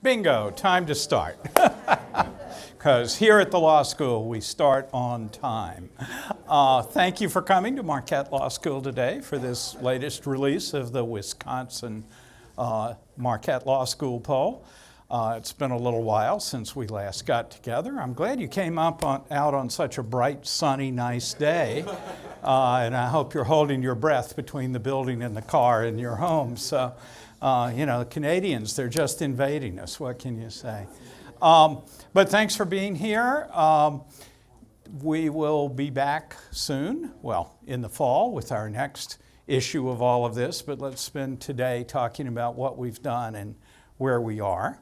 Bingo, time to start. Because here at the law school, we start on time. Thank you for coming to Marquette Law School today for this latest release of the Wisconsin Marquette Law School Poll. It's been a little while since we last got together. I'm glad you came out on such a bright, sunny, nice day. And I hope you're holding your breath between the building and the car in your home. So, the Canadians, they're just invading us. What can you say? But thanks for being here. We will be back soon, well, in the fall with our next issue of all of this. But let's spend today talking about what we've done and where we are.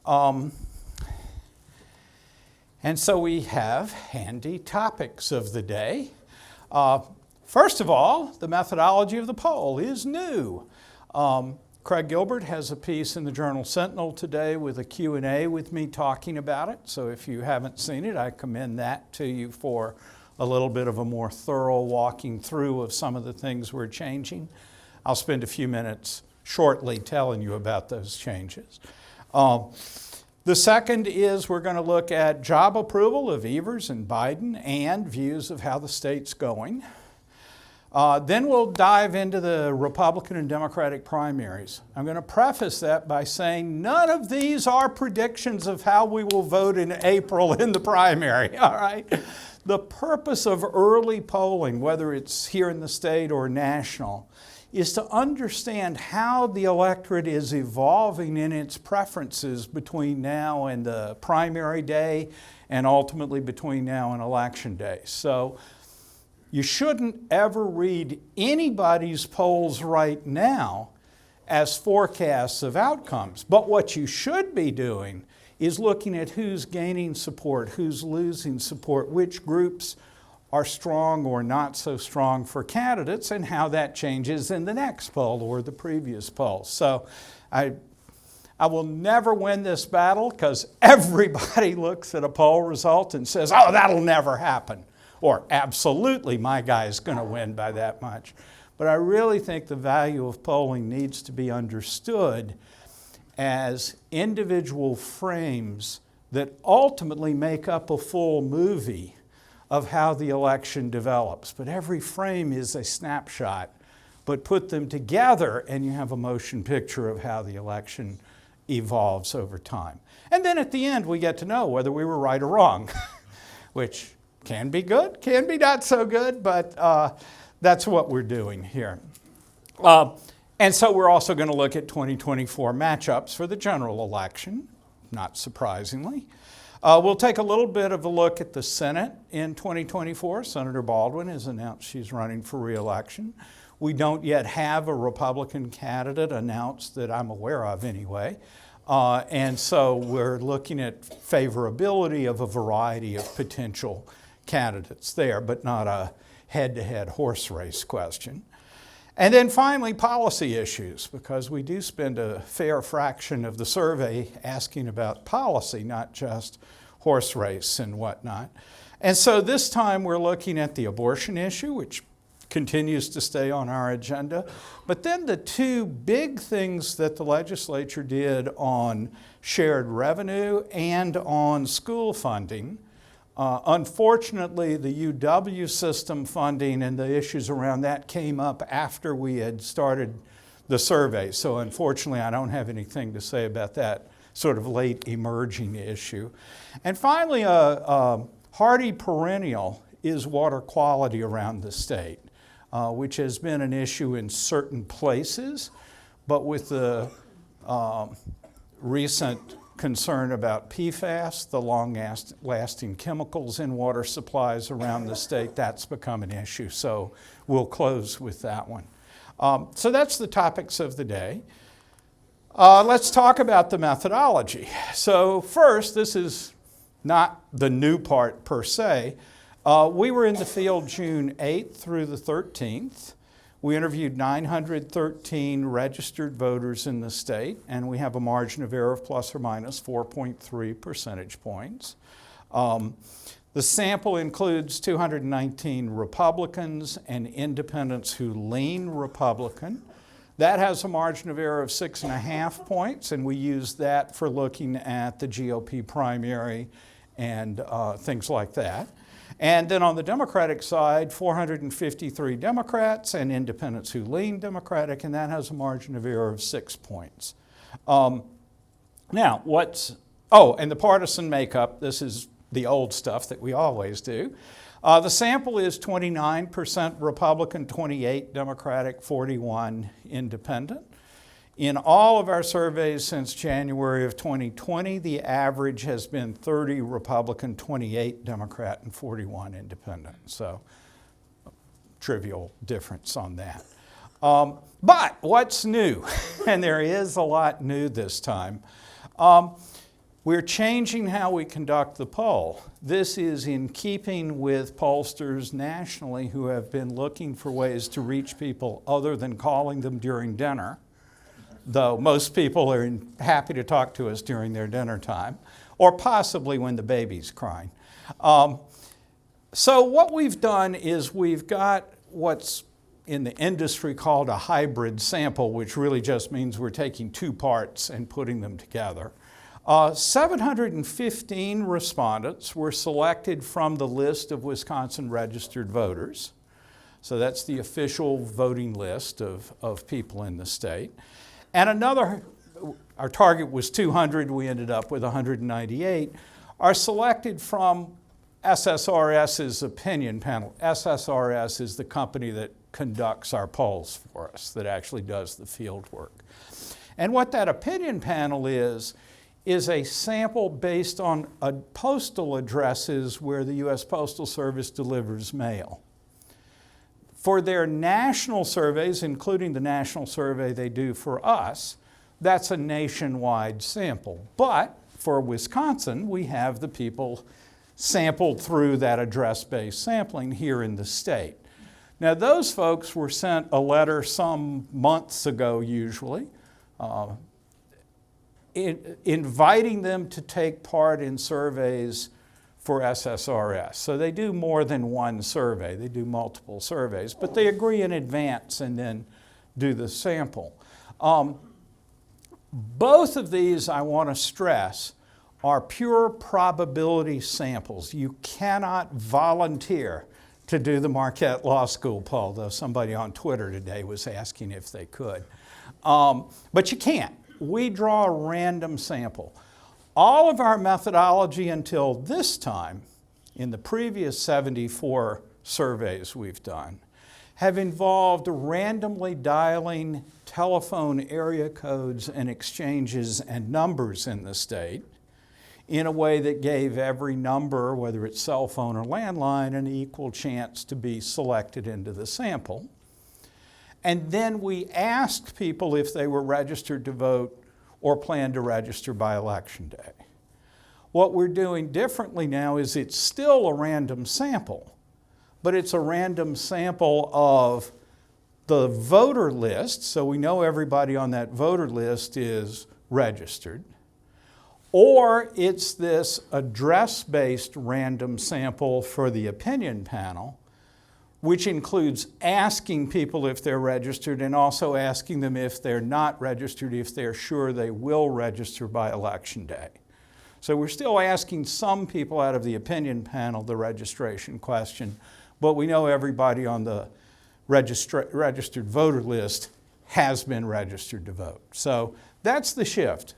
And so we have handy topics of the day. First of all, the methodology of the poll is new. Craig Gilbert has a piece in the Journal Sentinel today with a Q&A with me talking about it. So if you haven't seen it, I commend that to you for a little bit of a more thorough walking through of some of the things we're changing. I'll spend a few minutes shortly telling you about those changes. The second is we're going to look at job approval of Evers and Biden and views of how the state's going. Then we'll dive into the Republican and Democratic primaries. I'm going to preface that by saying none of these are predictions of how we will vote in April in the primary, all right? The purpose of early polling, whether it's here in the state or national, is to understand how the electorate is evolving in its preferences between now and the primary day and ultimately between now and election day. So you shouldn't ever read anybody's polls right now as forecasts of outcomes. But what you should be doing is looking at who's gaining support, who's losing support, which groups are strong or not so strong for candidates, and how that changes in the next poll or the previous poll. So I will never win this battle because everybody looks at a poll result and says, oh, that'll never happen. Or absolutely, my guy is going to win by that much. But I really think the value of polling needs to be understood as individual frames that ultimately make up a full movie of how the election develops. But every frame is a snapshot. But put them together and you have a motion picture of how the election evolves over time. And then at the end, we get to know whether we were right or wrong, which can be good, can be not so good, but that's what we're doing here. And so we're also going to look at 2024 matchups for the general election, not surprisingly. We'll take a little bit of a look at the Senate in 2024. Senator Baldwin has announced she's running for re-election. We don't yet have a Republican candidate announced that I'm aware of anyway. And so we're looking at favorability of a variety of potential candidates there, but not a head-to-head horse race question. And then finally, policy issues, because we do spend a fair fraction of the survey asking about policy, not just horse race and whatnot. And so this time we're looking at the abortion issue, which continues to stay on our agenda. But then the two big things that the legislature did on shared revenue and on school funding. Unfortunately, the UW system funding and the issues around that came up after we had started the survey. So unfortunately, I don't have anything to say about that sort of late emerging issue. And finally, a hardy perennial is water quality around the state, which has been an issue in certain places, but with the recent concern about PFAS, the long-lasting chemicals in water supplies around the state, that's become an issue. So we'll close with that one. So that's the topics of the day. Let's talk about the methodology. So first, this is not the new part per se. We were in the field June 8th through the 13th. We interviewed 913 registered voters in the state, and we have a margin of error of plus or minus 4.3 percentage points. The sample includes 219 Republicans and independents who lean Republican. That has a margin of error of 6.5 points, and we use that for looking at the GOP primary and things like that. And then on the Democratic side, 453 Democrats and independents who lean Democratic, and that has a margin of error of 6 points. And the partisan makeup, this is the old stuff that we always do. The sample is 29% Republican, 28 Democratic, 41 independent. In all of our surveys since January of 2020, the average has been 30 Republican, 28 Democrat, and 41 independent. So, trivial difference on that. But what's new? And there is a lot new this time. We're changing how we conduct the poll. This is in keeping with pollsters nationally who have been looking for ways to reach people other than calling them during dinner, though most people are happy to talk to us during their dinner time, or possibly when the baby's crying. So what we've done is we've got what's in the industry called a hybrid sample, which really just means we're taking two parts and putting them together. 715 respondents were selected from the list of Wisconsin registered voters. So that's the official voting list of people in the state. And our target was 200, we ended up with 198, are selected from SSRS's opinion panel. SSRS is the company that conducts our polls for us, that actually does the field work. And what that opinion panel is a sample based on postal addresses where the U.S. Postal Service delivers mail. For their national surveys, including the national survey they do for us, that's a nationwide sample. But for Wisconsin, we have the people sampled through that address-based sampling here in the state. Now, those folks were sent a letter some months ago, usually, inviting them to take part in surveys for SSRS. So they do more than one survey. They do multiple surveys, but they agree in advance and then do the sample. Both of these, I want to stress, are pure probability samples. You cannot volunteer to do the Marquette Law School poll, though somebody on Twitter today was asking if they could. But you can't. We draw a random sample. All of our methodology until this time, in the previous 74 surveys we've done, have involved randomly dialing telephone area codes and exchanges and numbers in the state in a way that gave every number, whether it's cell phone or landline, an equal chance to be selected into the sample. And then we asked people if they were registered to vote or planned to register by election day. What we're doing differently now is it's still a random sample, but it's a random sample of the voter list, so we know everybody on that voter list is registered, or it's this address-based random sample for the opinion panel, which includes asking people if they're registered and also asking them if they're not registered, if they're sure they will register by election day. So we're still asking some people out of the opinion panel the registration question, but we know everybody on the registered voter list has been registered to vote. So that's the shift.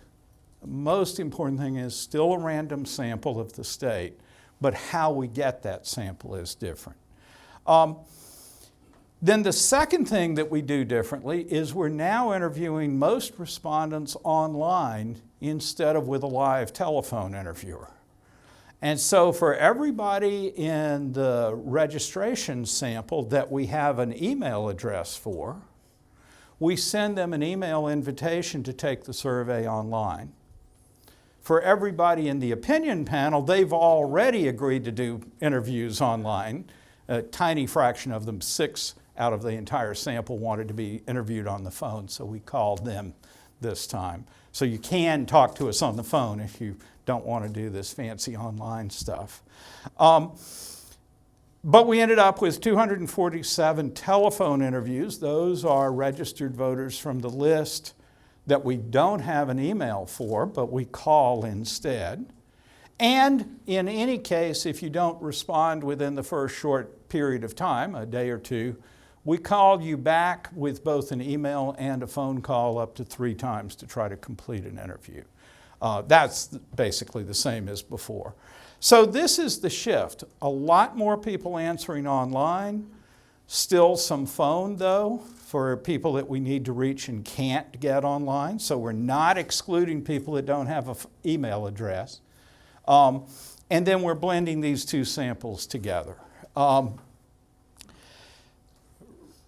The most important thing is still a random sample of the state, but how we get that sample is different. Then the second thing that we do differently is we're now interviewing most respondents online instead of with a live telephone interviewer. And so for everybody in the registration sample that we have an email address for, we send them an email invitation to take the survey online. For everybody in the opinion panel, they've already agreed to do interviews online. A tiny fraction of them, 6 out of the entire sample, wanted to be interviewed on the phone, so we called them this time. So you can talk to us on the phone if you don't want to do this fancy online stuff. But we ended up with 247 telephone interviews. Those are registered voters from the list that we don't have an email for, but we call instead. And in any case, if you don't respond within the first short period of time, a day or two, we call you back with both an email and a phone call up to 3 times to try to complete an interview. That's basically the same as before. So this is the shift. A lot more people answering online, still some phone though, for people that we need to reach and can't get online. So we're not excluding people that don't have an email address. And then we're blending these two samples together.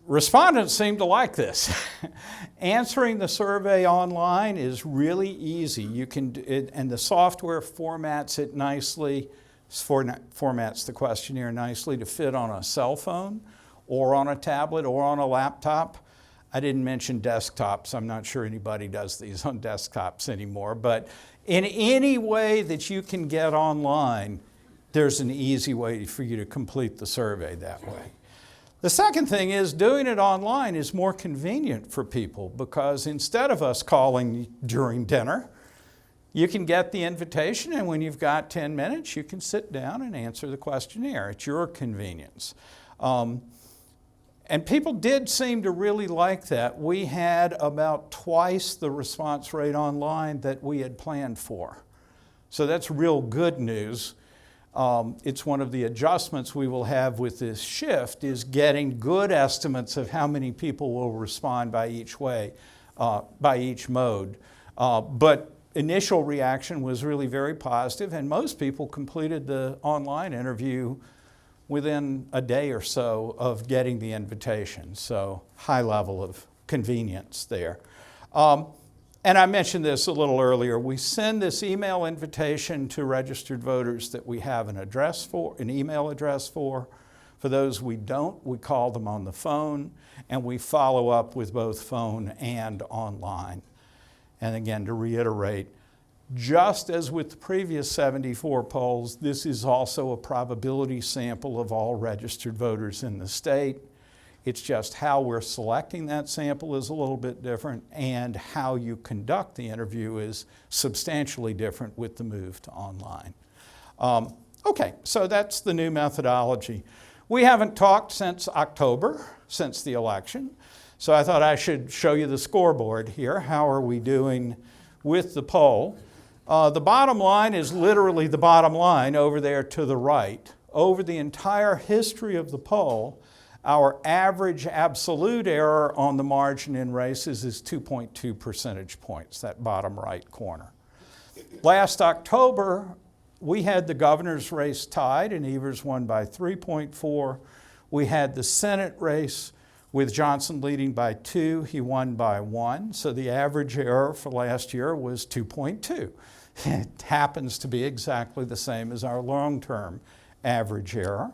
Respondents seem to like this. Answering the survey online is really easy. You can, and the software formats it nicely, formats the questionnaire nicely to fit on a cell phone or on a tablet or on a laptop. I didn't mention desktops. I'm not sure anybody does these on desktops anymore, but in any way that you can get online, there's an easy way for you to complete the survey that way. The second thing is doing it online is more convenient for people because instead of us calling during dinner, you can get the invitation and when you've got 10 minutes, you can sit down and answer the questionnaire at your convenience. And people did seem to really like that. We had about twice the response rate online that we had planned for. So that's real good news. It's one of the adjustments we will have with this shift is getting good estimates of how many people will respond by each way, by each mode. But initial reaction was really very positive and most people completed the online interview within a day or so of getting the invitation. So high level of convenience there. And I mentioned this a little earlier. We send this email invitation to registered voters that we have an address for, an email address for. For those we don't, we call them on the phone and we follow up with both phone and online. And again, to reiterate, just as with the previous 74 polls, this is also a probability sample of all registered voters in the state. It's just how we're selecting that sample is a little bit different and how you conduct the interview is substantially different with the move to online. Okay, so that's the new methodology. We haven't talked since October, since the election, so I thought I should show you the scoreboard here. How are we doing with the poll? The bottom line is literally the bottom line over there to the right. Over the entire history of the poll, our average absolute error on the margin in races is 2.2 percentage points, that bottom right corner. Last October, we had the governor's race tied and Evers won by 3.4. We had the Senate race with Johnson leading by 2, he won by 1. So the average error for last year was 2.2. It happens to be exactly the same as our long-term average error.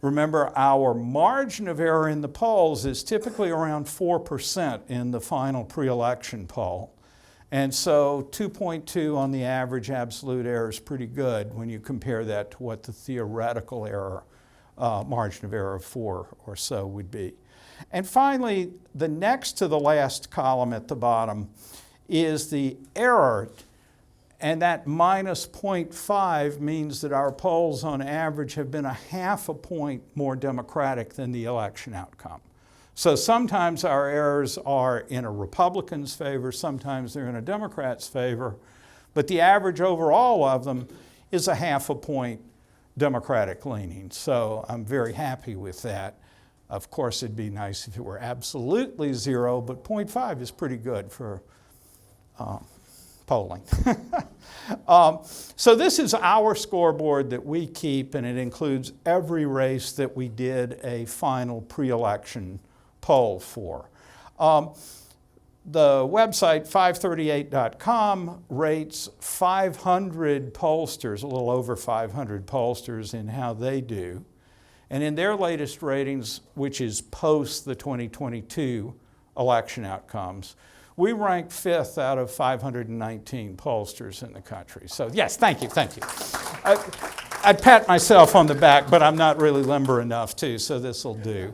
Remember, our margin of error in the polls is typically around 4% in the final pre-election poll. And so 2.2 on the average absolute error is pretty good when you compare that to what the theoretical error, margin of error of 4 or so would be. And finally, the next to the last column at the bottom is the error. And that minus 0.5 means that our polls on average have been 0.5 point more democratic than the election outcome. So sometimes our errors are in a Republican's favor, sometimes they're in a Democrat's favor, but the average overall of them is 0.5 point Democratic leaning. So I'm very happy with that. Of course, it'd be nice if it were absolutely 0, but 0.5 is pretty good for polling. So this is our scoreboard that we keep, and it includes every race that we did a final pre-election poll for. The website 538.com rates 500 pollsters, a little over 500 pollsters in how they do. And in their latest ratings, which is post the 2022 election outcomes, we rank 5th out of 519 pollsters in the country. So yes, thank you. I'd pat myself on the back, but I'm not really limber enough to, so this will do.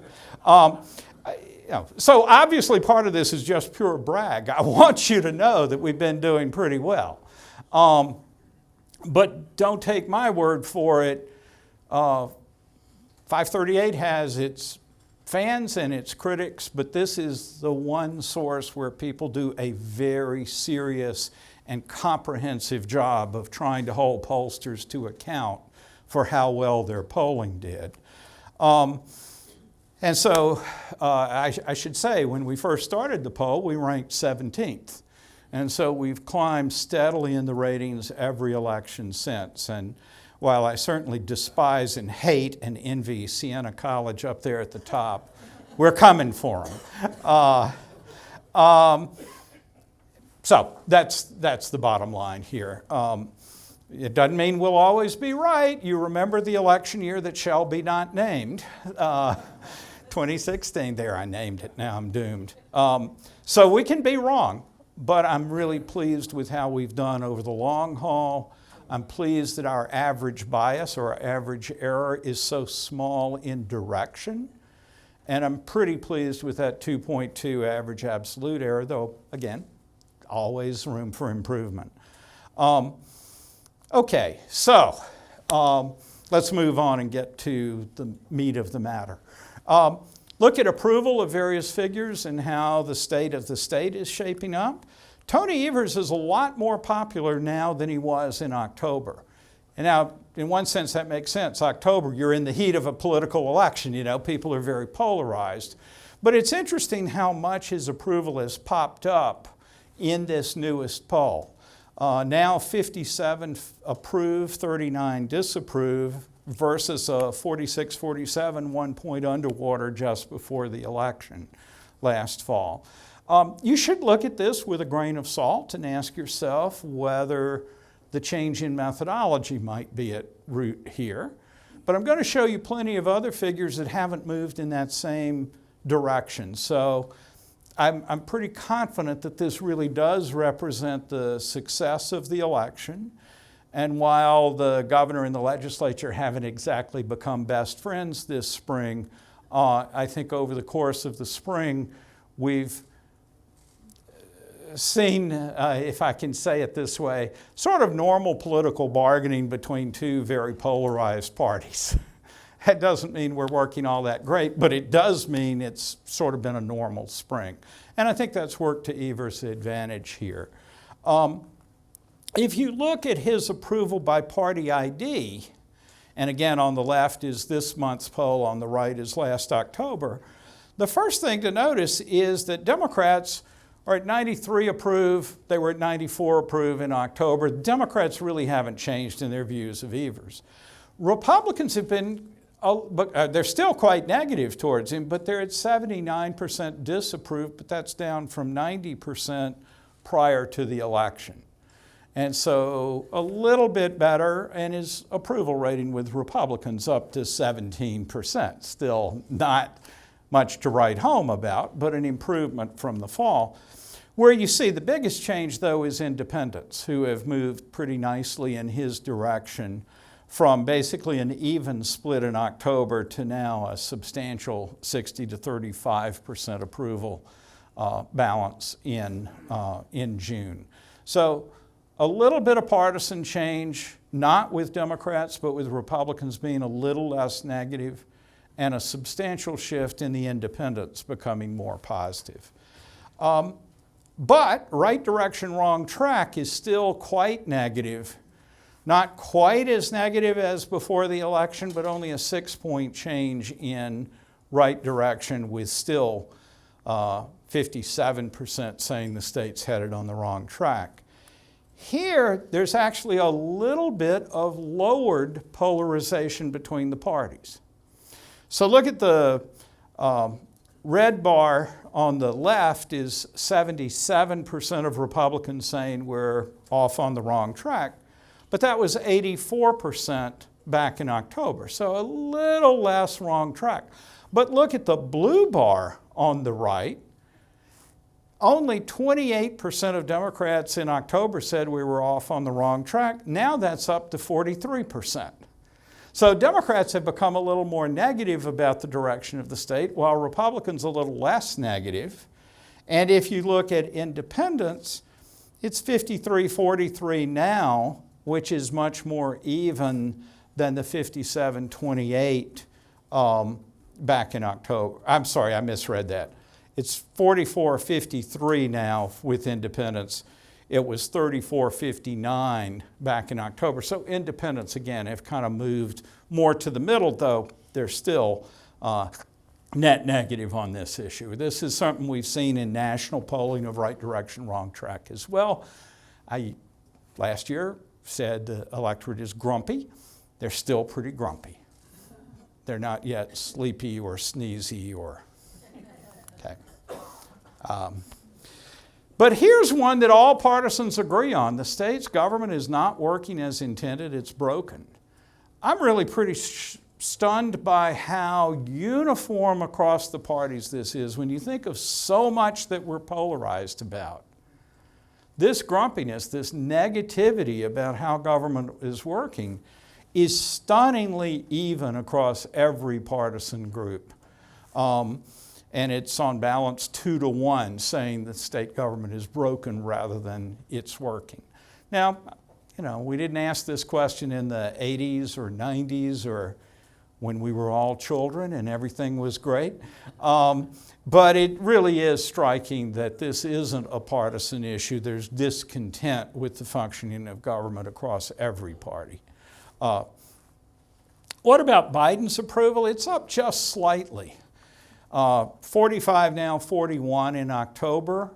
So obviously part of this is just pure brag. I want you to know that we've been doing pretty well. But don't take my word for it. 538 has its fans and its critics, but this is the one source where people do a very serious and comprehensive job of trying to hold pollsters to account for how well their polling did. And so I should say, when we first started the poll, we ranked 17th. And so we've climbed steadily in the ratings every election since. And while I certainly despise and hate and envy Siena College up there at the top, we're coming for them. So that's the bottom line here. It doesn't mean we'll always be right. You remember the election year that shall be not named. 2016, there I named it, now I'm doomed. So we can be wrong, but I'm really pleased with how we've done over the long haul. I'm pleased that our average bias or our average error is so small in direction. And I'm pretty pleased with that 2.2 average absolute error, though, again, always room for improvement. Okay, so let's move on and get to the meat of the matter. Look at approval of various figures and how the state of the state is shaping up. Tony Evers is a lot more popular now than he was in October. And now, in one sense, that makes sense. October, you're in the heat of a political election. You know, people are very polarized. But it's interesting how much his approval has popped up in this newest poll. Now 57 approve, 39 disapprove, versus a 46-47, 1 point underwater just before the election last fall. You should look at this with a grain of salt and ask yourself whether the change in methodology might be at root here. But I'm going to show you plenty of other figures that haven't moved in that same direction. So I'm pretty confident that this really does represent the success of the election. And while the governor and the legislature haven't exactly become best friends this spring, I think over the course of the spring, we've seen, if I can say it this way, sort of normal political bargaining between two very polarized parties. That doesn't mean we're working all that great, but it does mean it's sort of been a normal spring. And I think that's worked to Evers' advantage here. If you look at his approval by party ID, and again on the left is this month's poll, on the right is last October, the first thing to notice is that Democrats are at 93 approve, they were at 94 approve in October. Democrats really haven't changed in their views of Evers. Republicans have been, they're still quite negative towards him, but they're at 79% disapprove, but that's down from 90% prior to the election. And so a little bit better, and his approval rating with Republicans up to 17%. Still not much to write home about, but an improvement from the fall. Where you see the biggest change, though, is independents, who have moved pretty nicely in his direction from basically an even split in October to now a substantial 60 to 35% approval balance in June. So a little bit of partisan change, not with Democrats, but with Republicans being a little less negative, and a substantial shift in the independents becoming more positive. But right direction, wrong track is still quite negative. Not quite as negative as before the election, but only a 6-point change in right direction, with still 57% saying the state's headed on the wrong track. Here, there's actually a little bit of lowered polarization between the parties. So look at the red bar on the left is 77% of Republicans saying we're off on the wrong track, but that was 84% back in October, so a little less wrong track. But look at the blue bar on the right. Only 28% of Democrats in October said we were off on the wrong track. Now that's up to 43%. So Democrats have become a little more negative about the direction of the state, while Republicans a little less negative. And if you look at independents, it's 53-43 now, which is much more even than the 57-28 back in October. I'm sorry, I misread that. It's 44-53 now with independents. It was 34-59 back in October. So independents, again, have kind of moved more to the middle, though they're still net negative on this issue. This is something we've seen in national polling of right direction, wrong track as well. I last year said the electorate is grumpy. They're still pretty grumpy. They're not yet sleepy or sneezy or, okay. But here's one that all partisans agree on. The state's government is not working as intended. It's broken. I'm really pretty stunned by how uniform across the parties this is when you think of so much that we're polarized about. This grumpiness, this negativity about how government is working is stunningly even across every partisan group. And it's on balance 2-1, saying the state government is broken rather than it's working. Now, you know, we didn't ask this question in the 80s or 90s or when we were all children and everything was great. But it really is striking that this isn't a partisan issue. There's discontent with the functioning of government across every party. What about Biden's approval? It's up just slightly. 45 now, 41 in October.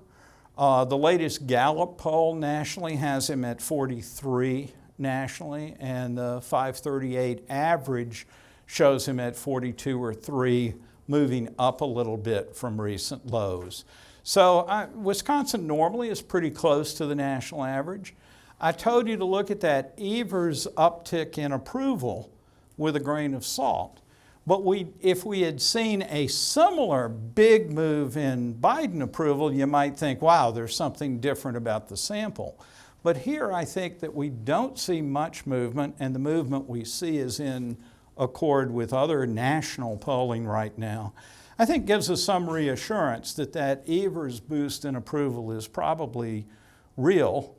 The latest Gallup poll nationally has him at 43 nationally, and the 538 average shows him at 42 or 3, moving up a little bit from recent lows. So Wisconsin normally is pretty close to the national average. I told you to look at that Evers uptick in approval with a grain of salt. But if we had seen a similar big move in Biden approval, you might think, wow, there's something different about the sample. But here I think that we don't see much movement, and the movement we see is in accord with other national polling right now. I think gives us some reassurance that that Evers boost in approval is probably real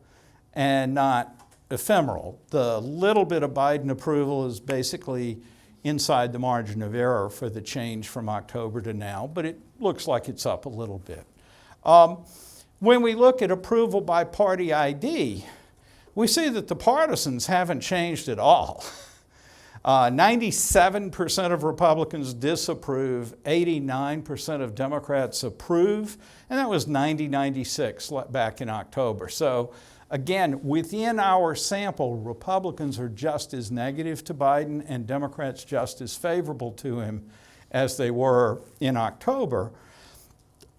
and not ephemeral. The little bit of Biden approval is basically inside the margin of error for the change from October to now, but it looks like it's up a little bit. When we look at approval by party ID, we see that the partisans haven't changed at all. 97% of Republicans disapprove, 89% of Democrats approve, and that was 90-96 back in October. So again, within our sample, Republicans are just as negative to Biden and Democrats just as favorable to him as they were in October.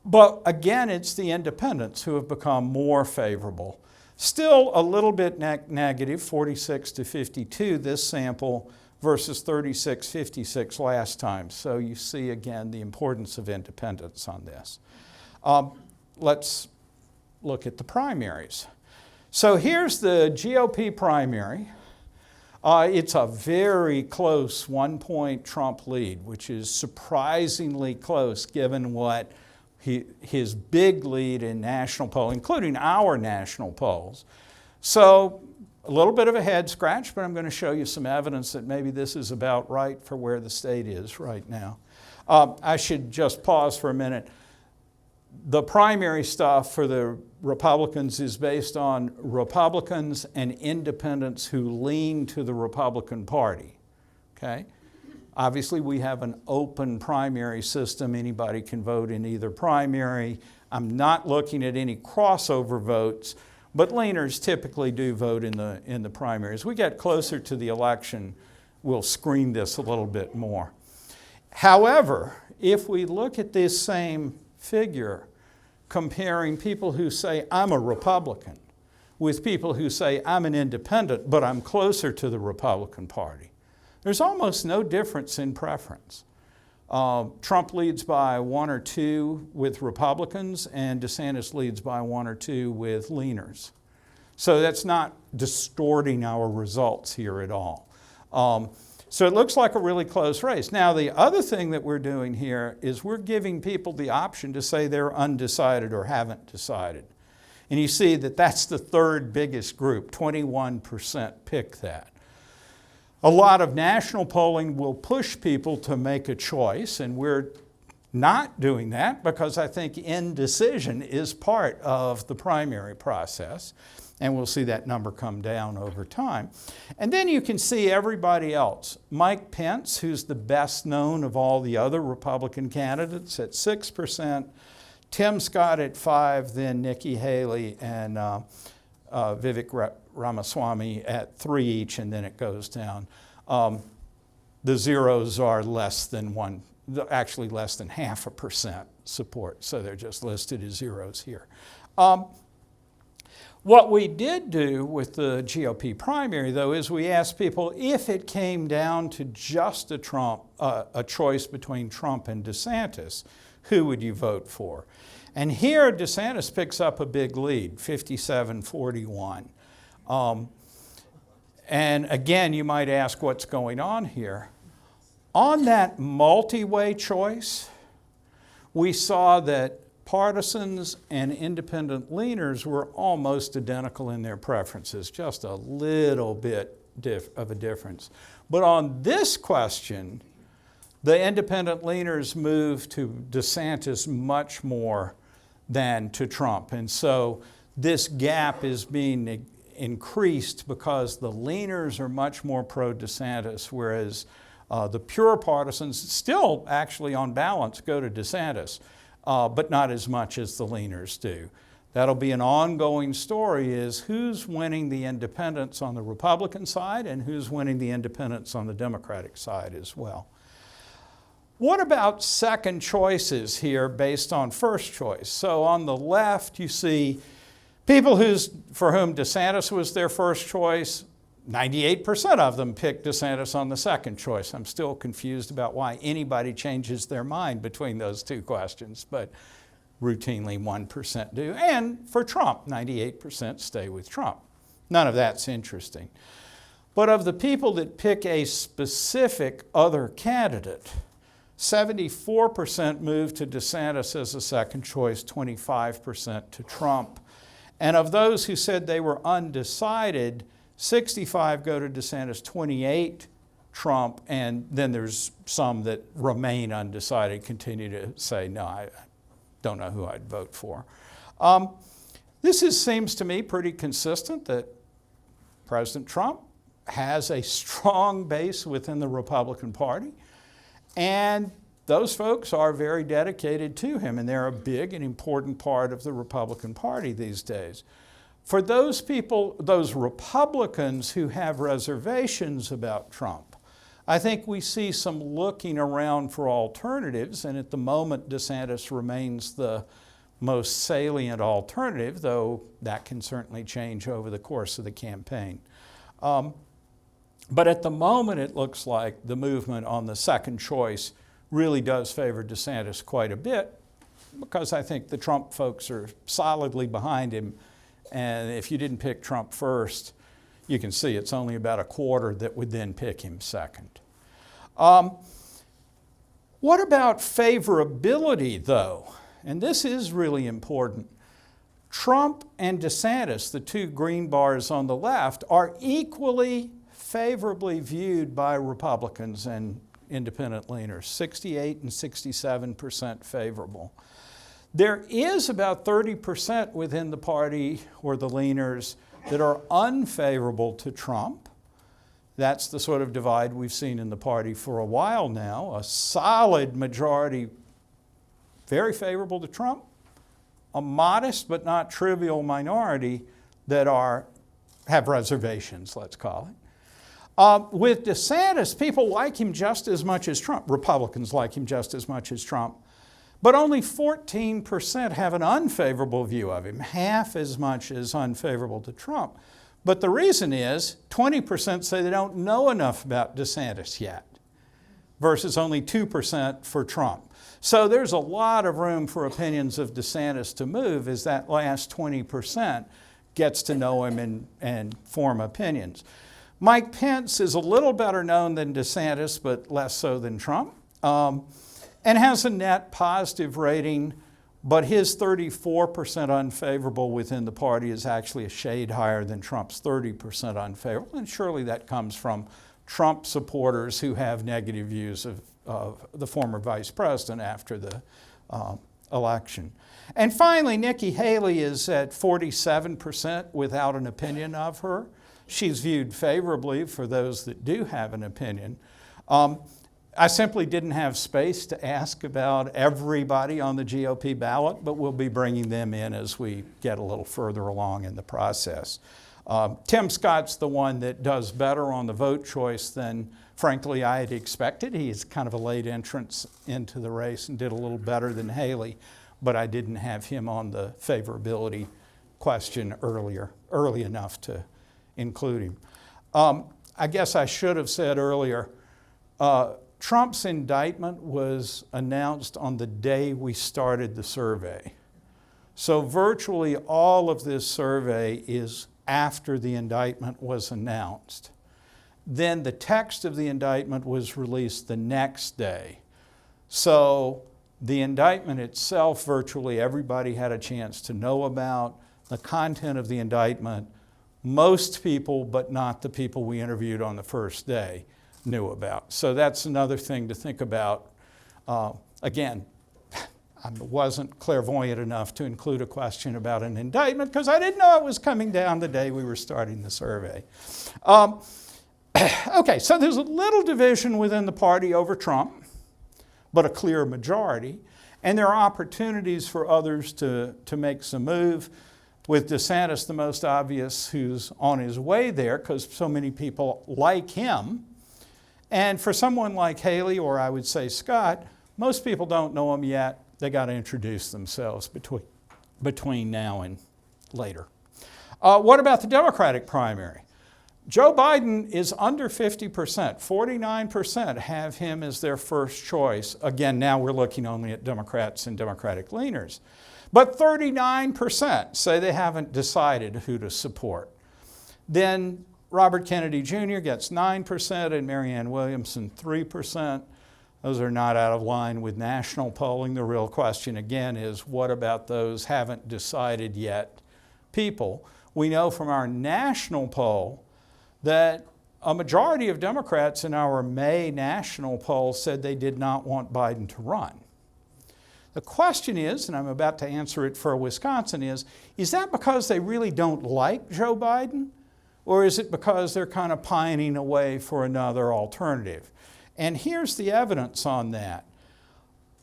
But again, it's the independents who have become more favorable. Still a little bit negative, 46-52 this sample versus 36-56 last time. So you see again the importance of independents on this. Let's look at the primaries. So here's the GOP primary. It's a very close 1-point Trump lead, which is surprisingly close given what his big lead in national poll, including our national polls. So a little bit of a head scratch, but I'm going to show you some evidence that maybe this is about right for where the state is right now. I should just pause for a minute. The primary stuff for the Republicans is based on Republicans and independents who lean to the Republican Party, okay? Obviously, we have an open primary system. Anybody can vote in either primary. I'm not looking at any crossover votes, but leaners typically do vote in the primary. As we get closer to the election, we'll screen this a little bit more. However, if we look at this same figure, comparing people who say, I'm a Republican, with people who say, I'm an independent, but I'm closer to the Republican Party, there's almost no difference in preference. Trump leads by 1 or 2 with Republicans, and DeSantis leads by 1 or 2 with leaners. So that's not distorting our results here at all. So it looks like a really close race. Now, the other thing that we're doing here is we're giving people the option to say they're undecided or haven't decided. And you see that that's the third biggest group, 21% pick that. A lot of national polling will push people to make a choice, and we're not doing that because I think indecision is part of the primary process. And we'll see that number come down over time. And then you can see everybody else. Mike Pence, who's the best known of all the other Republican candidates, at 6%. Tim Scott at 5%, then Nikki Haley and Vivek Ramaswamy at 3% each, and then it goes down. The zeros are less than actually less than 0.5% support, so they're just listed as zeros here. What we did do with the GOP primary, though, is we asked people if it came down to just a choice between Trump and DeSantis, who would you vote for? And here DeSantis picks up a big lead, 57-41. And again, you might ask what's going on here. On that multi-way choice, we saw that partisans and independent leaners were almost identical in their preferences, just a little bit of a difference. But on this question, the independent leaners moved to DeSantis much more than to Trump. And so this gap is being increased because the leaners are much more pro-DeSantis, whereas the pure partisans still actually on balance go to DeSantis. But not as much as the leaners do. That'll be an ongoing story, is who's winning the independents on the Republican side and who's winning the independents on the Democratic side as well. What about second choices here based on first choice? So on the left, you see people for whom DeSantis was their first choice. 98% of them picked DeSantis on the second choice. I'm still confused about why anybody changes their mind between those two questions, but routinely 1% do. And for Trump, 98% stay with Trump. None of that's interesting. But of the people that pick a specific other candidate, 74% move to DeSantis as a second choice, 25% to Trump. And of those who said they were undecided, 65 go to DeSantis, 28 Trump, and then there's some that remain undecided, continue to say, no, I don't know who I'd vote for. This seems to me pretty consistent that President Trump has a strong base within the Republican Party, and those folks are very dedicated to him, and they're a big and important part of the Republican Party these days. For those people, those Republicans who have reservations about Trump, I think we see some looking around for alternatives, and at the moment DeSantis remains the most salient alternative, though that can certainly change over the course of the campaign. But at the moment it looks like the movement on the second choice really does favor DeSantis quite a bit, because I think the Trump folks are solidly behind him. And if you didn't pick Trump first, you can see it's only about a quarter that would then pick him second. What about favorability, though? And this is really important. Trump and DeSantis, the two green bars on the left, are equally favorably viewed by Republicans and independent leaners, 68 and 67% favorable. There is about 30% within the party or the leaners that are unfavorable to Trump. That's the sort of divide we've seen in the party for a while now. A solid majority very favorable to Trump, a modest but not trivial minority that have reservations, let's call it. With DeSantis, people like him just as much as Trump. Republicans like him just as much as Trump. But only 14% have an unfavorable view of him, half as much as unfavorable to Trump. But the reason is 20% say they don't know enough about DeSantis yet, versus only 2% for Trump. So there's a lot of room for opinions of DeSantis to move as that last 20% gets to know him and form opinions. Mike Pence is a little better known than DeSantis, but less so than Trump, and has a net positive rating, but his 34% unfavorable within the party is actually a shade higher than Trump's 30% unfavorable, and surely that comes from Trump supporters who have negative views of the former vice president after the election. And finally, Nikki Haley is at 47% without an opinion of her. She's viewed favorably for those that do have an opinion. I simply didn't have space to ask about everybody on the GOP ballot, but we'll be bringing them in as we get a little further along in the process. Tim Scott's the one that does better on the vote choice than, frankly, I had expected. He's kind of a late entrance into the race and did a little better than Haley, but I didn't have him on the favorability question early enough to include him. I guess I should have said earlier, Trump's indictment was announced on the day we started the survey. So virtually all of this survey is after the indictment was announced. Then the text of the indictment was released the next day. So the indictment itself, virtually everybody had a chance to know about. The content of the indictment, most people, but not the people we interviewed on the first day, knew about. So that's another thing to think about. Again, I wasn't clairvoyant enough to include a question about an indictment because I didn't know it was coming down the day we were starting the survey. Okay, so there's a little division within the party over Trump, but a clear majority. And there are opportunities for others to make some move, with DeSantis the most obvious, who's on his way there because so many people like him. And for someone like Haley, or I would say Scott, most people don't know him yet. They got to introduce themselves between now and later. What about the Democratic primary? Joe Biden is under 50%. 49% have him as their first choice. Again, now we're looking only at Democrats and Democratic leaners. But 39% say they haven't decided who to support. Then Robert Kennedy Jr. gets 9% and Marianne Williamson 3%. Those are not out of line with national polling. The real question, again, is what about those haven't decided yet people? We know from our national poll that a majority of Democrats in our May national poll said they did not want Biden to run. The question is, and I'm about to answer it for Wisconsin, is that because they really don't like Joe Biden? Or is it because they're kind of pining away for another alternative? And here's the evidence on that.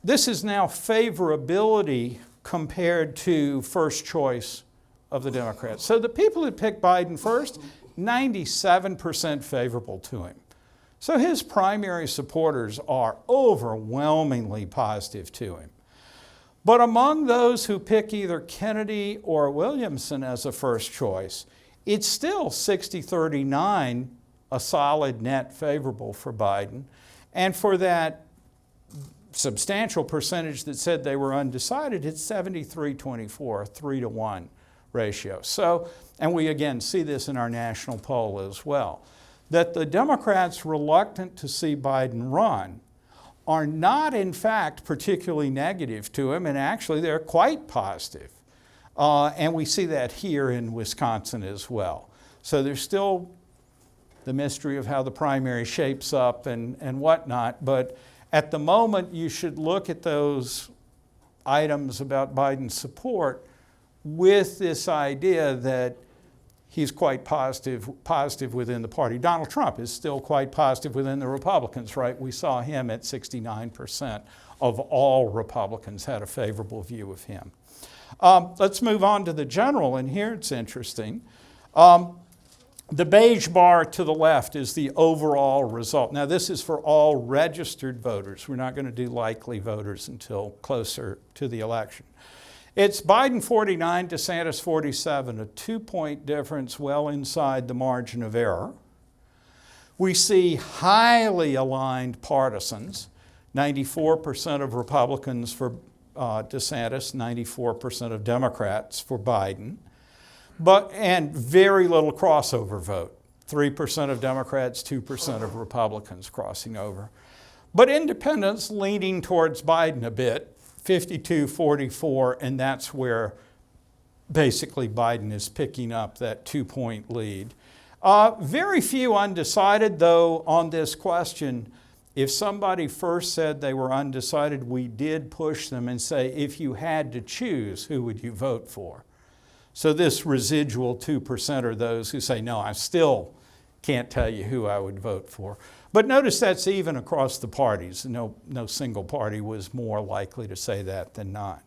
This is now favorability compared to first choice of the Democrats. So the people who picked Biden first, 97% favorable to him. So his primary supporters are overwhelmingly positive to him. But among those who pick either Kennedy or Williamson as a first choice, it's still 60-39, a solid net favorable for Biden. And for that substantial percentage that said they were undecided, it's 73-24, 3-to-1 ratio. So, and we again see this in our national poll as well, that the Democrats reluctant to see Biden run are not in fact particularly negative to him, and actually they're quite positive. And we see that here in Wisconsin as well. So there's still the mystery of how the primary shapes up and whatnot, but at the moment you should look at those items about Biden's support with this idea that he's quite positive within the party. Donald Trump is still quite positive within the Republicans, right? We saw him at 69% of all Republicans had a favorable view of him. Let's move on to the general, and here it's interesting. The beige bar to the left is the overall result. Now, this is for all registered voters. We're not going to do likely voters until closer to the election. It's Biden 49, DeSantis 47, a 2-point difference well inside the margin of error. We see highly aligned partisans, 94% of Republicans for DeSantis, 94% of Democrats for Biden, and very little crossover vote, 3% of Democrats, 2% of Republicans crossing over. But independents leaning towards Biden a bit, 52-44, and that's where basically Biden is picking up that 2-point lead. Very few undecided, though, on this question. If somebody first said they were undecided, we did push them and say, if you had to choose, who would you vote for? So this residual 2% are those who say, no, I still can't tell you who I would vote for. But notice that's even across the parties. No single party was more likely to say that than not.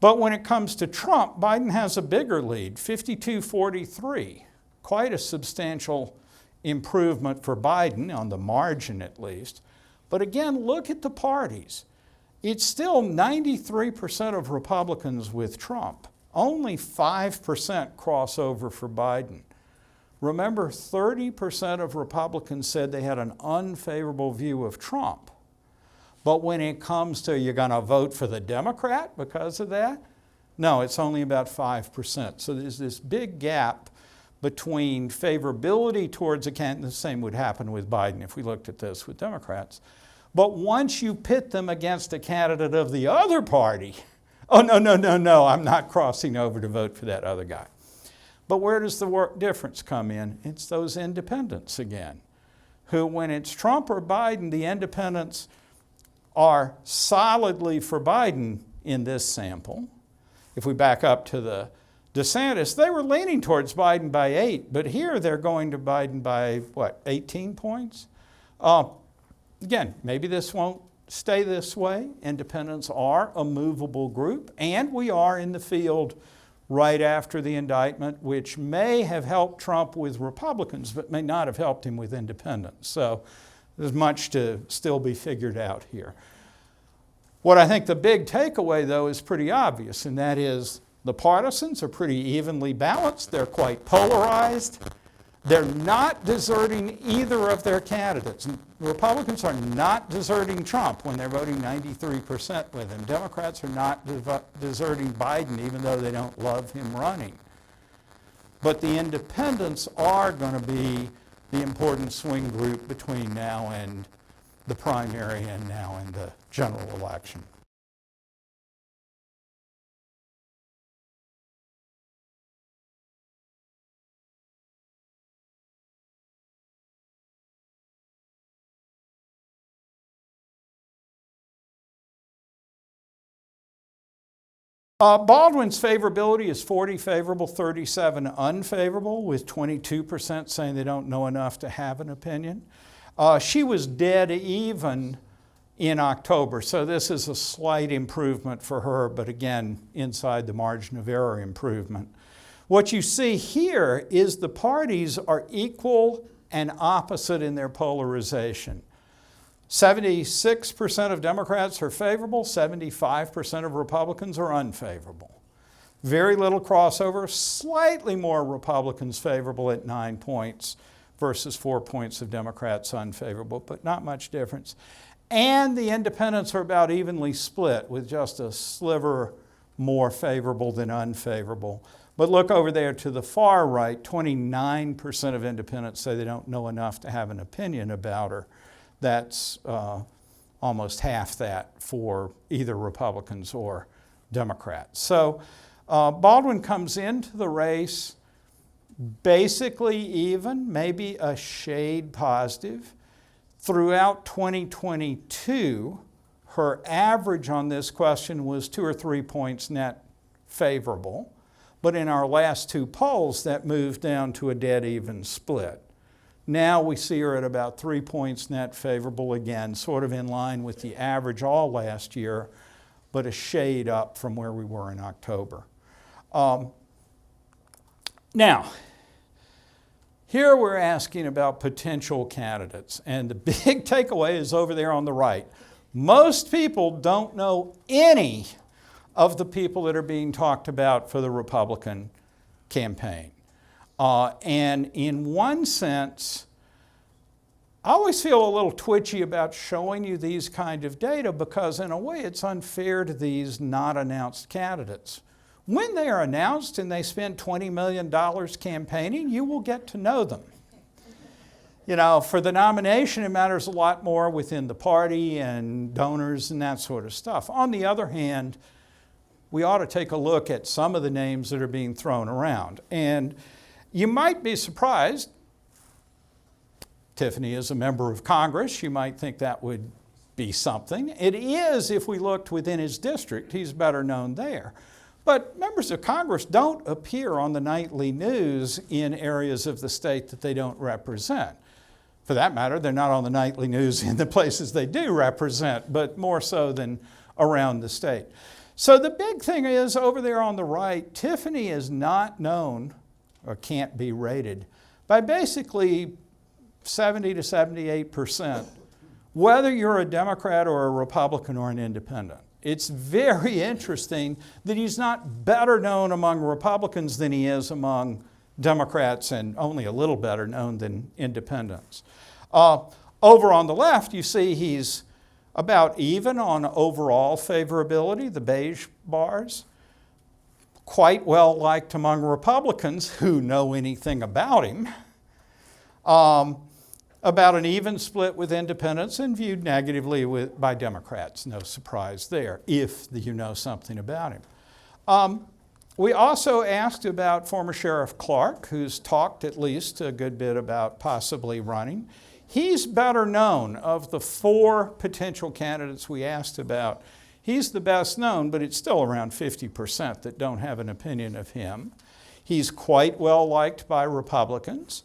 But when it comes to Trump, Biden has a bigger lead, 52-43. Quite a substantial improvement for Biden, on the margin at least. But again, look at the parties. It's still 93% of Republicans with Trump. Only 5% crossover for Biden. Remember, 30% of Republicans said they had an unfavorable view of Trump. But when it comes to, you're going to vote for the Democrat because of that? No, it's only about 5%. So there's this big gap between favorability towards a candidate. The same would happen with Biden if we looked at this with Democrats. But once you pit them against a candidate of the other party, oh, no, I'm not crossing over to vote for that other guy. But where does the difference come in? It's those independents again, who when it's Trump or Biden, the independents are solidly for Biden in this sample. If we back up to the DeSantis, they were leaning towards Biden by 8, but here they're going to Biden by, 18 points? Again, maybe this won't stay this way. Independents are a movable group, and we are in the field right after the indictment, which may have helped Trump with Republicans, but may not have helped him with independents. So there's much to still be figured out here. What I think the big takeaway, though, is pretty obvious, and that is the partisans are pretty evenly balanced. They're quite polarized. They're not deserting either of their candidates. Republicans are not deserting Trump when they're voting 93% with him. Democrats are not deserting Biden, even though they don't love him running. But the independents are going to be the important swing group between now and the primary and now in the general election. Baldwin's favorability is 40 favorable, 37 unfavorable, with 22% saying they don't know enough to have an opinion. She was dead even in October, so this is a slight improvement for her, but again, inside the margin of error improvement. What you see here is the parties are equal and opposite in their polarization. 76% of Democrats are favorable, 75% of Republicans are unfavorable. Very little crossover, slightly more Republicans favorable at 9 points versus 4 points of Democrats unfavorable, but not much difference. And the independents are about evenly split, with just a sliver more favorable than unfavorable. But look over there to the far right, 29% of independents say they don't know enough to have an opinion about her. That's almost half that for either Republicans or Democrats. So Baldwin comes into the race basically even, maybe a shade positive. Throughout 2022, her average on this question was 2 or 3 points net favorable. But in our last two polls, that moved down to a dead even split. Now we see her at about 3 points net favorable again, sort of in line with the average all last year, but a shade up from where we were in October. Now, here we're asking about potential candidates, and the big takeaway is over there on the right. Most people don't know any of the people that are being talked about for the Republican campaign. And in one sense, I always feel a little twitchy about showing you these kind of data because in a way it's unfair to these not announced candidates. When they are announced and they spend $20 million campaigning, you will get to know them. For the nomination, it matters a lot more within the party and donors and that sort of stuff. On the other hand, we ought to take a look at some of the names that are being thrown around. And you might be surprised. Tiffany is a member of Congress. You might think that would be something. It is if we looked within his district. He's better known there. But members of Congress don't appear on the nightly news in areas of the state that they don't represent. For that matter, they're not on the nightly news in the places they do represent, but more so than around the state. So the big thing is over there on the right, Tiffany is not known or can't be rated by basically 70 to 78%, whether you're a Democrat or a Republican or an independent. It's very interesting that he's not better known among Republicans than he is among Democrats, and only a little better known than independents. Over on the left, you see he's about even on overall favorability, the beige bars. Quite well liked among Republicans who know anything about him. About an even split with independents and viewed negatively by Democrats. No surprise there, if you know something about him. We also asked about former Sheriff Clark, who's talked at least a good bit about possibly running. He's better known of the 4 potential candidates we asked about. He's the best known, but it's still around 50% that don't have an opinion of him. He's quite well liked by Republicans,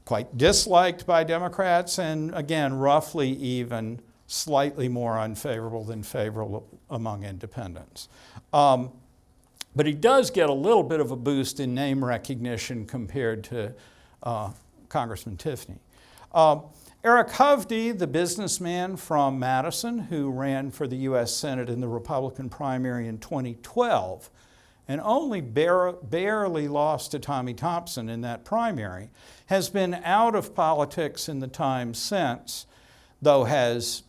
quite disliked by Democrats, and again, roughly even, slightly more unfavorable than favorable among independents. But he does get a little bit of a boost in name recognition compared to Congressman Tiffany. Eric Hovde, the businessman from Madison who ran for the U.S. Senate in the Republican primary in 2012 and only barely lost to Tommy Thompson in that primary, has been out of politics in the time since, though has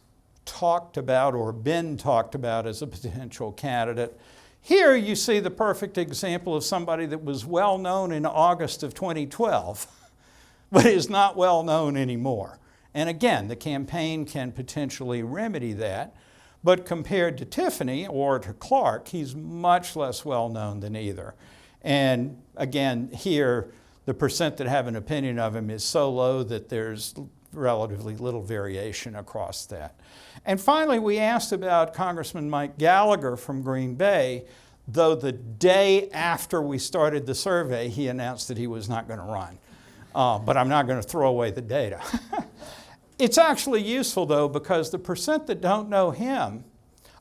talked about or been talked about as a potential candidate. Here you see the perfect example of somebody that was well known in August of 2012, but is not well known anymore. And again, the campaign can potentially remedy that, but compared to Tiffany or to Clark, he's much less well known than either. And again, here, the percent that have an opinion of him is so low that there's relatively little variation across that. And finally, we asked about Congressman Mike Gallagher from Green Bay, though the day after we started the survey, he announced that he was not going to run. But I'm not going to throw away the data. It's actually useful, though, because the percent that don't know him,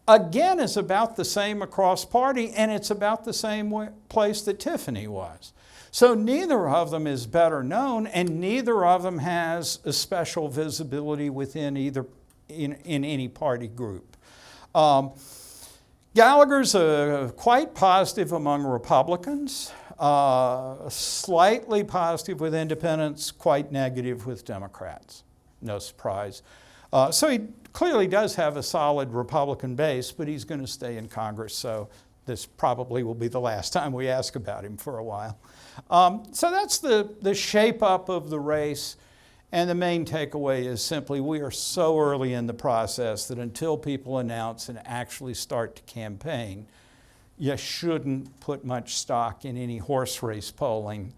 again, is about the same across party, and it's about the same place that Tiffany was. So neither of them is better known, and neither of them has a special visibility within in any party group. Gallagher's quite positive among Republicans, slightly positive with independents, quite negative with Democrats. No surprise. So he clearly does have a solid Republican base, but he's going to stay in Congress, so this probably will be the last time we ask about him for a while. So that's the shape up of the race, and the main takeaway is simply we are so early in the process that until people announce and actually start to campaign, you shouldn't put much stock in any horse race polling,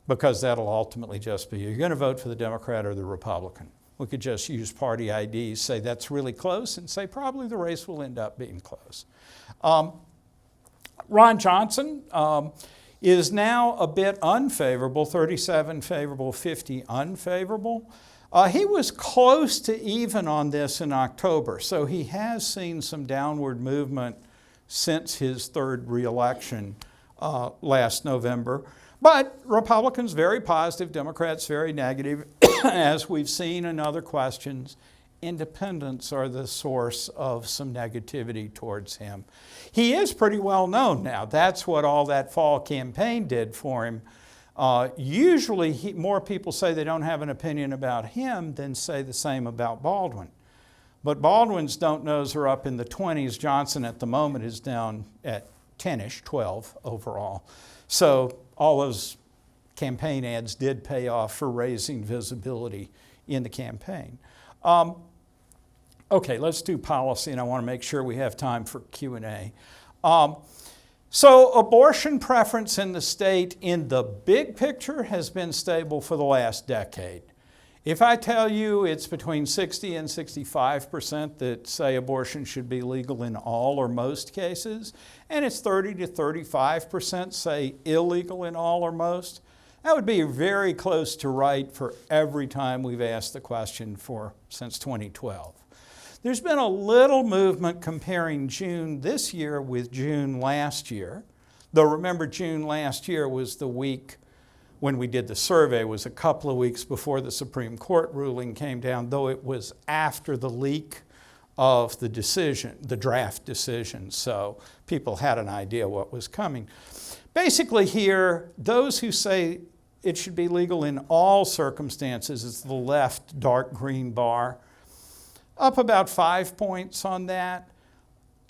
because that'll ultimately just be, you're going to vote for the Democrat or the Republican. We could just use party IDs, say that's really close, and say probably the race will end up being close. Ron Johnson is now a bit unfavorable, 37 favorable, 50 unfavorable. He was close to even on this in October, so he has seen some downward movement since his third reelection last November. But Republicans very positive, Democrats very negative. As we've seen in other questions, independents are the source of some negativity towards him. He is pretty well known now. That's what all that fall campaign did for him. Usually more people say they don't have an opinion about him than say the same about Baldwin. But Baldwin's don't knows are up in the 20s. Johnson at the moment is down at 10-ish, 12 overall. So all those campaign ads did pay off for raising visibility in the campaign. Okay, let's do policy, and I want to make sure we have time for Q&A. So abortion preference in the state in the big picture has been stable for the last decade. If I tell you it's between 60 and 65% that say abortion should be legal in all or most cases, and it's 30 to 35% say illegal in all or most, that would be very close to right for every time we've asked the question since 2012. There's been a little movement comparing June this year with June last year. Though remember, June last year was the week when we did the survey, was a couple of weeks before the Supreme Court ruling came down, though it was after the leak of the decision, the draft decision, so people had an idea what was coming. Basically here, those who say it should be legal in all circumstances is the left dark green bar, up about 5 points on that.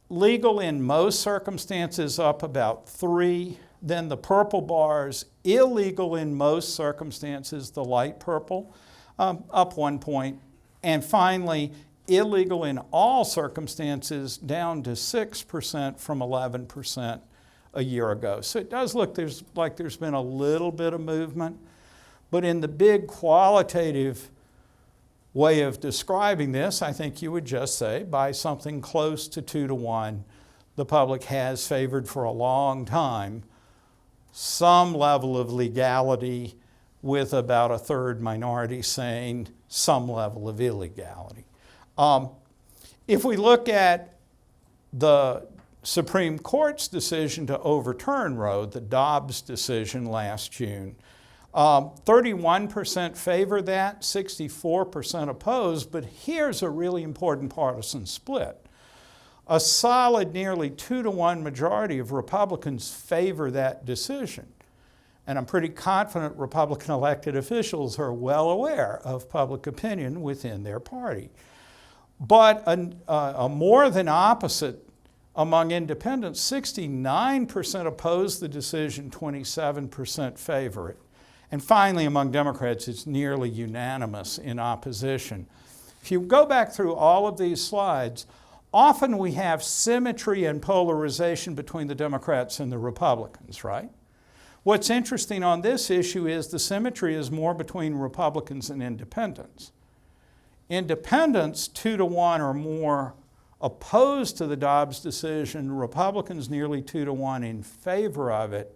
Legal in most circumstances, up about 3. Then the purple bars, illegal in most circumstances, the light purple, up 1 point. And finally, illegal in all circumstances, down to 6% from 11% a year ago. So it does look like there's been a little bit of movement, but in the big qualitative way of describing this, I think you would just say by something close to 2 to 1, the public has favored for a long time some level of legality, with about a third minority saying some level of illegality. If we look at the Supreme Court's decision to overturn Roe, the Dobbs decision last June, 31% favor that, 64% oppose, but here's a really important partisan split. A solid nearly 2 to 1 majority of Republicans favor that decision. And I'm pretty confident Republican elected officials are well aware of public opinion within their party. But a more than opposite among independents, 69% oppose the decision, 27% favor it. And finally, among Democrats, it's nearly unanimous in opposition. If you go back through all of these slides, often we have symmetry and polarization between the Democrats and the Republicans, right? What's interesting on this issue is the symmetry is more between Republicans and independents. Independents, 2 to 1 or more, opposed to the Dobbs decision. Republicans nearly 2 to 1 in favor of it.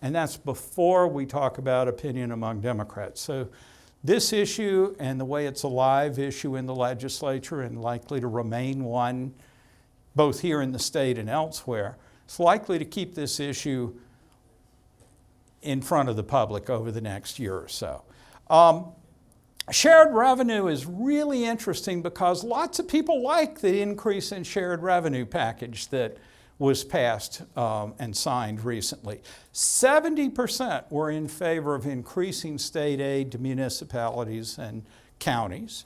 And that's before we talk about opinion among Democrats. So this issue and the way it's a live issue in the legislature and likely to remain one both here in the state and elsewhere, it's likely to keep this issue in front of the public over the next year or so. Shared revenue is really interesting because lots of people like the increase in shared revenue package that was passed and signed recently. 70% were in favor of increasing state aid to municipalities and counties.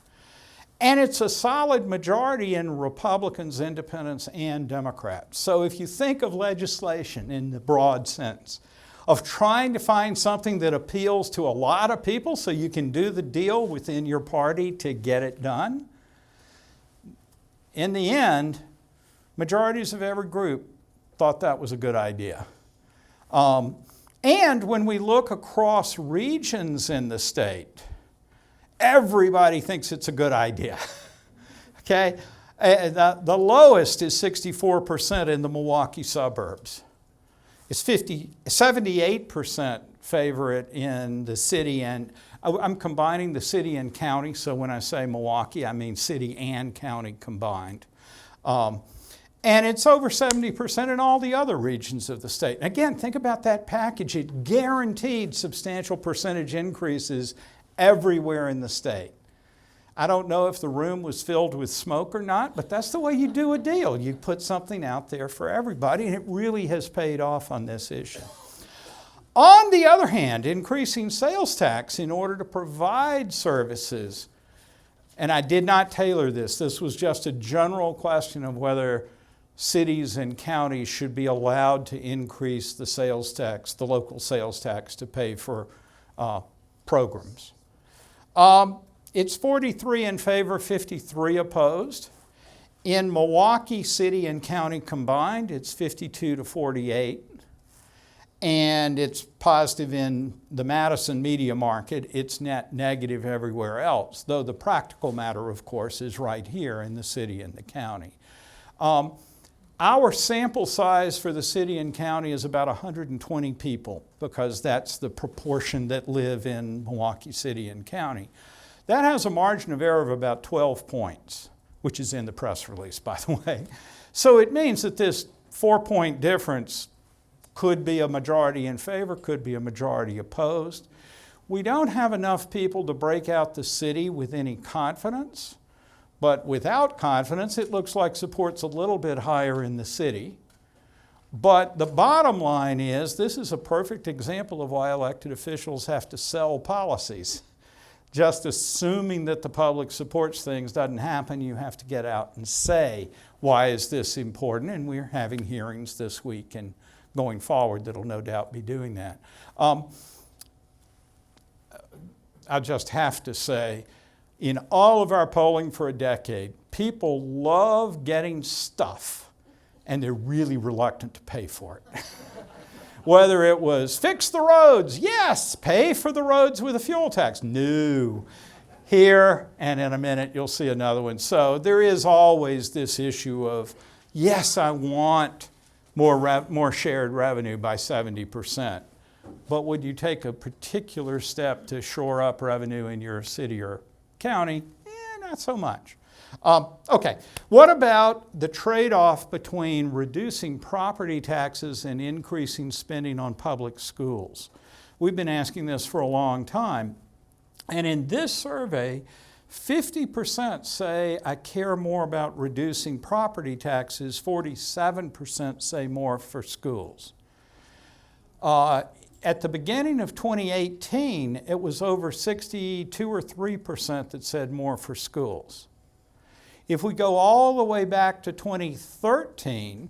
And it's a solid majority in Republicans, independents, and Democrats. So if you think of legislation in the broad sense, of trying to find something that appeals to a lot of people so you can do the deal within your party to get it done, in the end, majorities of every group thought that was a good idea. And when we look across regions in the state, everybody thinks it's a good idea. Okay? The lowest is 64% in the Milwaukee suburbs. It's 78% favor it in the city, and I'm combining the city and county, so when I say Milwaukee, I mean city and county combined. And it's over 70% in all the other regions of the state. And again, think about that package. It guaranteed substantial percentage increases everywhere in the state. I don't know if the room was filled with smoke or not, but that's the way you do a deal. You put something out there for everybody, and it really has paid off on this issue. On the other hand, increasing sales tax in order to provide services, and I did not tailor this. This was just a general question of whether cities and counties should be allowed to increase the sales tax, the local sales tax, to pay for programs. It's 43 in favor, 53 opposed. In Milwaukee City and County combined, it's 52 to 48. And it's positive in the Madison media market. It's net negative everywhere else, though the practical matter, of course, is right here in the city and the county. Our sample size for the city and county is about 120 people, because that's the proportion that live in Milwaukee City and County. That has a margin of error of about 12 points, which is in the press release, by the way. So it means that this 4-point difference could be a majority in favor, could be a majority opposed. We don't have enough people to break out the city with any confidence, but without confidence, it looks like support's a little bit higher in the city. But the bottom line is, this is a perfect example of why elected officials have to sell policies. Just assuming that the public supports things doesn't happen. You have to get out and say, why is this important? And we're having hearings this week and going forward that'll no doubt be doing that. I just have to say, in all of our polling for a decade, people love getting stuff, and they're really reluctant to pay for it. Whether it was fix the roads, yes, pay for the roads with a fuel tax, no. Here, and in a minute you'll see another one. So there is always this issue of, yes, I want more shared revenue by 70%. But would you take a particular step to shore up revenue in your city or county? Not so much. Okay, what about the trade-off between reducing property taxes and increasing spending on public schools? We've been asking this for a long time. And in this survey, 50% say I care more about reducing property taxes, 47% say more for schools. At the beginning of 2018, it was over 62 or 3% that said more for schools. If we go all the way back to 2013,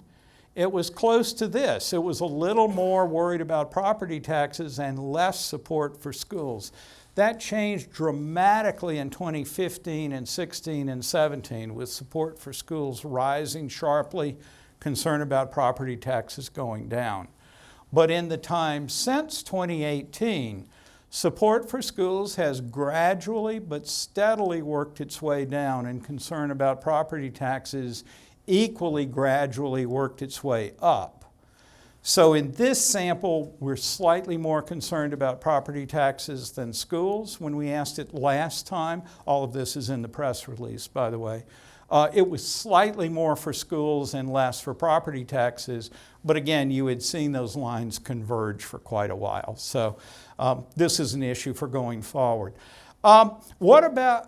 it was close to this. It was a little more worried about property taxes and less support for schools. That changed dramatically in 2015 and 16 and 17, with support for schools rising sharply, concern about property taxes going down. But in the time since 2018, support for schools has gradually but steadily worked its way down, and concern about property taxes equally gradually worked its way up. So in this sample, we're slightly more concerned about property taxes than schools. When we asked it last time, all of this is in the press release, by the way, it was slightly more for schools and less for property taxes. But again, you had seen those lines converge for quite a while. So this is an issue for going forward. What about,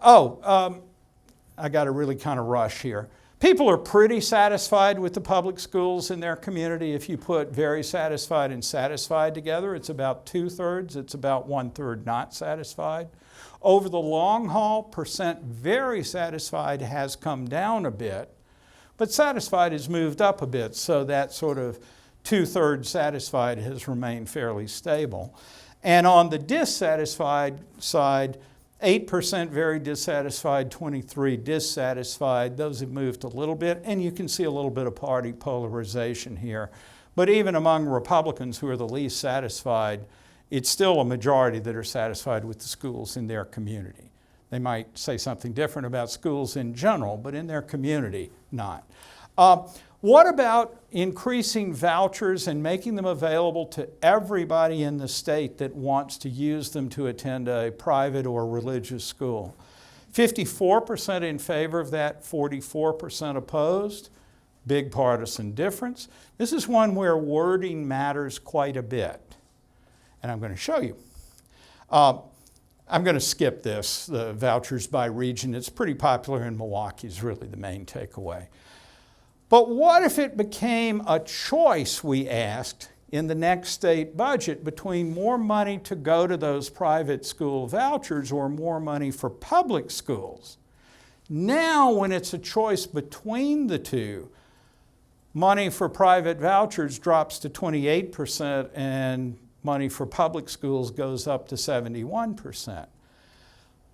I got to really kind of rush here. People are pretty satisfied with the public schools in their community. If you put very satisfied and satisfied together, it's about 2/3. It's about 1/3 not satisfied. Over the long haul, percent very satisfied has come down a bit, but satisfied has moved up a bit, so that sort of 2/3 satisfied has remained fairly stable. And on the dissatisfied side, 8% very dissatisfied, 23 dissatisfied. Those have moved a little bit, and you can see a little bit of party polarization here. But even among Republicans, who are the least satisfied, it's still a majority that are satisfied with the schools in their community. They might say something different about schools in general, but in their community, not. What about increasing vouchers and making them available to everybody in the state that wants to use them to attend a private or religious school? 54% in favor of that, 44% opposed. Big partisan difference. This is one where wording matters quite a bit, and I'm going to show you. I'm going to skip this, the vouchers by region. It's pretty popular in Milwaukee is really the main takeaway. But what if it became a choice, we asked, in the next state budget between more money to go to those private school vouchers or more money for public schools? Now, when it's a choice between the two, money for private vouchers drops to 28% and money for public schools goes up to 71%.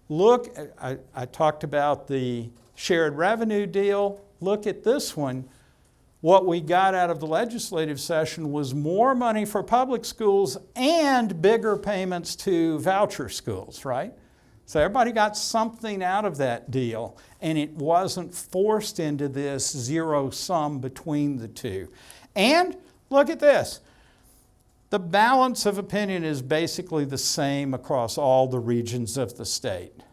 Look, I talked about the shared revenue deal. Look at this one. What we got out of the legislative session was more money for public schools and bigger payments to voucher schools, right? So everybody got something out of that deal, and it wasn't forced into this zero sum between the two. And look at this. The balance of opinion is basically the same across all the regions of the state,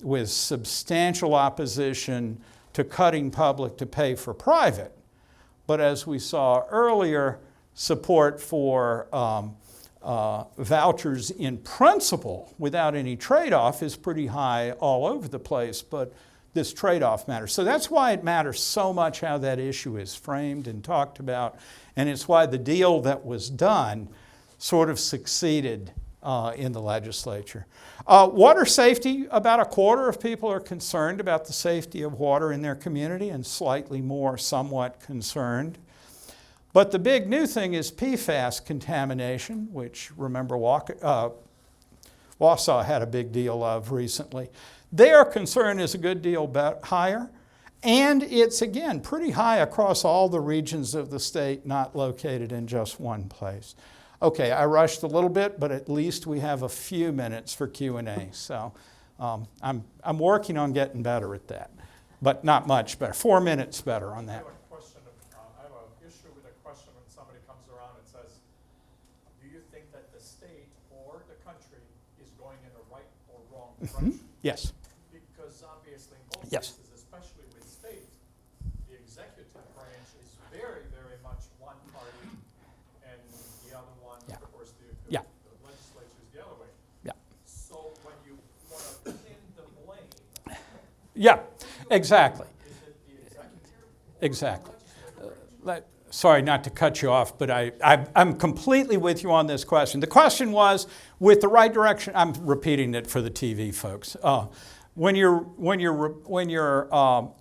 with substantial opposition to cutting public to pay for private. But as we saw earlier, support for vouchers in principle without any trade-off is pretty high all over the place, but this trade-off matters. So that's why it matters so much how that issue is framed and talked about, and it's why the deal that was done sort of succeeded in the legislature. Water safety, about a quarter of people are concerned about the safety of water in their community, and slightly more somewhat concerned. But the big new thing is PFAS contamination, which, remember, Wausau had a big deal of recently. Their concern is a good deal higher, and it's, again, pretty high across all the regions of the state, not located in just one place. Okay, I rushed a little bit, but at least we have a few minutes for Q&A. So I'm working on getting better at that, but not much better. 4 minutes better on that. I have an issue with a question when somebody comes around and says, do you think that the state or the country is going in a right or wrong direction? Yes. Because obviously in both Yes. cases, especially with state, the executive branch is very, very much one party, and the other one, of course, the legislature is the other way. Yeah. So when you want to pin the blame, Yeah, exactly. is it the executive? Exactly. Sorry not to cut you off, but I'm completely with you on this question. The question was, with the right direction, I'm repeating it for the TV folks. When you're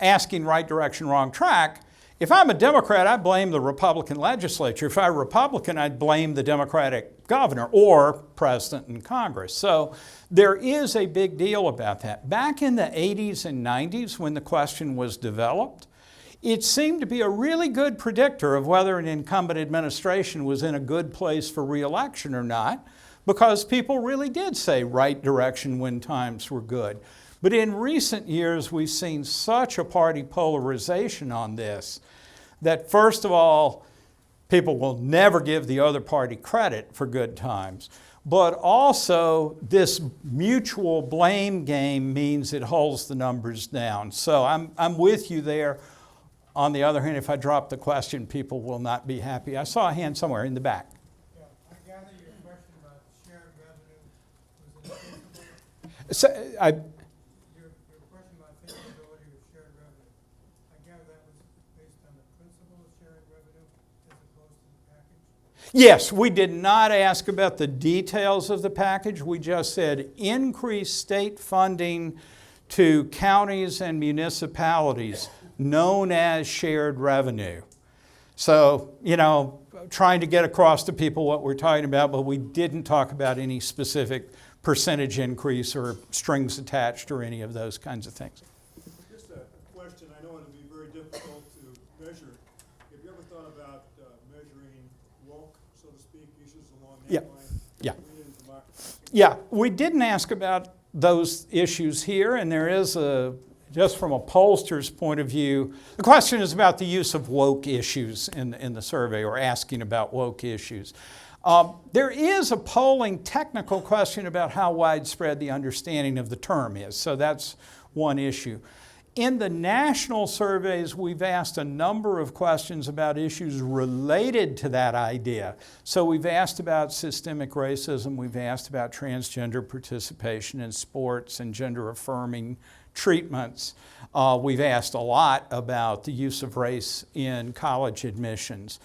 asking right direction, wrong track, if I'm a Democrat, I blame the Republican legislature. If I'm a Republican, I'd blame the Democratic governor or president in Congress. So there is a big deal about that. Back in the 80s and 90s, when the question was developed, it seemed to be a really good predictor of whether an incumbent administration was in a good place for re-election or not, because people really did say right direction when times were good. But in recent years, we've seen such a party polarization on this that, first of all, people will never give the other party credit for good times. But also, this mutual blame game means it holds the numbers down. So I'm with you there. On the other hand, if I drop the question, people will not be happy. I saw a hand somewhere in the back. Yeah, I gather your question about shared revenue was So, your question about favorability of shared revenue. I gather that was based on the principle of shared revenue as opposed to the package? yes, we did not ask about the details of the package. We just said increase state funding to counties and municipalities known as shared revenue. So, trying to get across to people what we're talking about, but we didn't talk about any specific percentage increase or strings attached or any of those kinds of things. Just a question, I know it'll be very difficult to measure. Have you ever thought about measuring woke, so to speak, issues along that line? Yeah. Yeah, we didn't ask about those issues here, and there is just from a pollster's point of view, the question is about the use of woke issues in the survey, or asking about woke issues. There is a polling technical question about how widespread the understanding of the term is, so that's one issue. In the national surveys, we've asked a number of questions about issues related to that idea. So we've asked about systemic racism, we've asked about transgender participation in sports and gender-affirming treatments. We've asked a lot about the use of race in college admissions.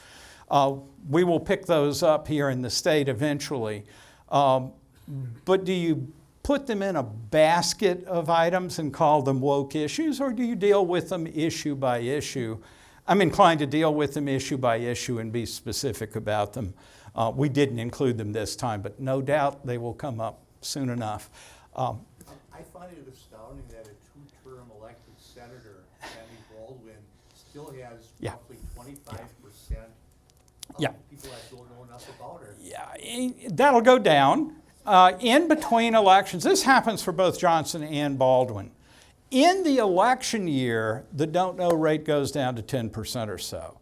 We will pick those up here in the state eventually. But do you put them in a basket of items and call them woke issues, or do you deal with them issue by issue? I'm inclined to deal with them issue by issue and be specific about them. We didn't include them this time, but no doubt they will come up soon enough. I find it astounding that a two-term elected senator, Tammy Baldwin, still has Yeah. roughly 25% of Yeah. people that don't know enough about her. Yeah, that'll go down. In between elections, this happens for both Johnson and Baldwin. In the election year, the don't know rate goes down to 10% or so.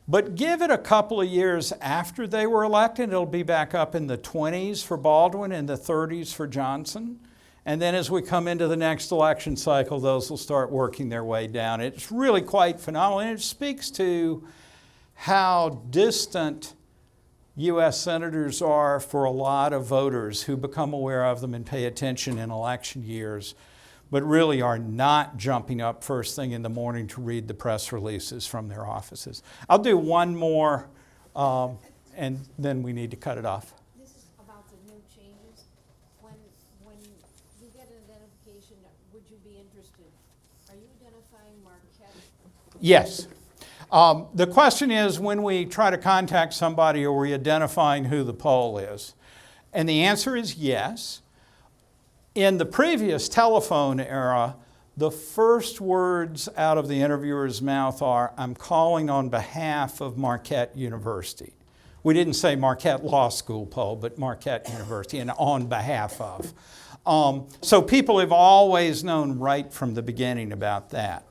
But give it a couple of years after they were elected, it'll be back up in the 20s for Baldwin and the 30s for Johnson. And then as we come into the next election cycle, those will start working their way down. It's really quite phenomenal, and it speaks to how distant U.S. senators are for a lot of voters who become aware of them and pay attention in election years, but really are not jumping up first thing in the morning to read the press releases from their offices. I'll do one more, and then we need to cut it off. This is about the new changes. When you get an identification, would you be interested? Are you identifying Marquette? Yes. The question is, when we try to contact somebody, are we identifying who the poll is? And the answer is yes. In the previous telephone era, the first words out of the interviewer's mouth are, "I'm calling on behalf of Marquette University." We didn't say Marquette Law School Poll, but Marquette University, and on behalf of. So people have always known right from the beginning about that.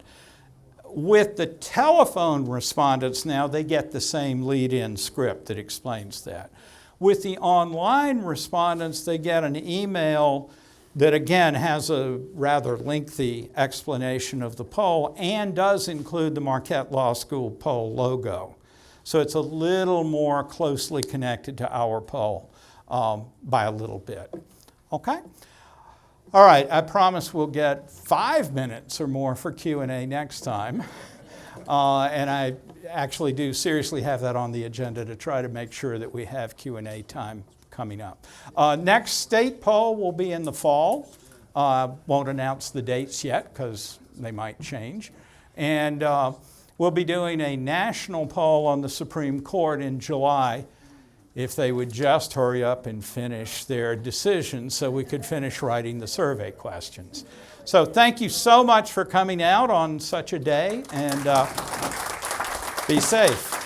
With the telephone respondents now, they get the same lead-in script that explains that. With the online respondents, they get an email that again has a rather lengthy explanation of the poll and does include the Marquette Law School Poll logo. So it's a little more closely connected to our poll by a little bit. Okay? All right, I promise we'll get 5 minutes or more for Q&A next time. And I actually do seriously have that on the agenda to try to make sure that we have Q&A time coming up. Next state poll will be in the fall. Won't announce the dates yet because they might change. And we'll be doing a national poll on the Supreme Court in July, if they would just hurry up and finish their decision so we could finish writing the survey questions. So thank you so much for coming out on such a day, and be safe.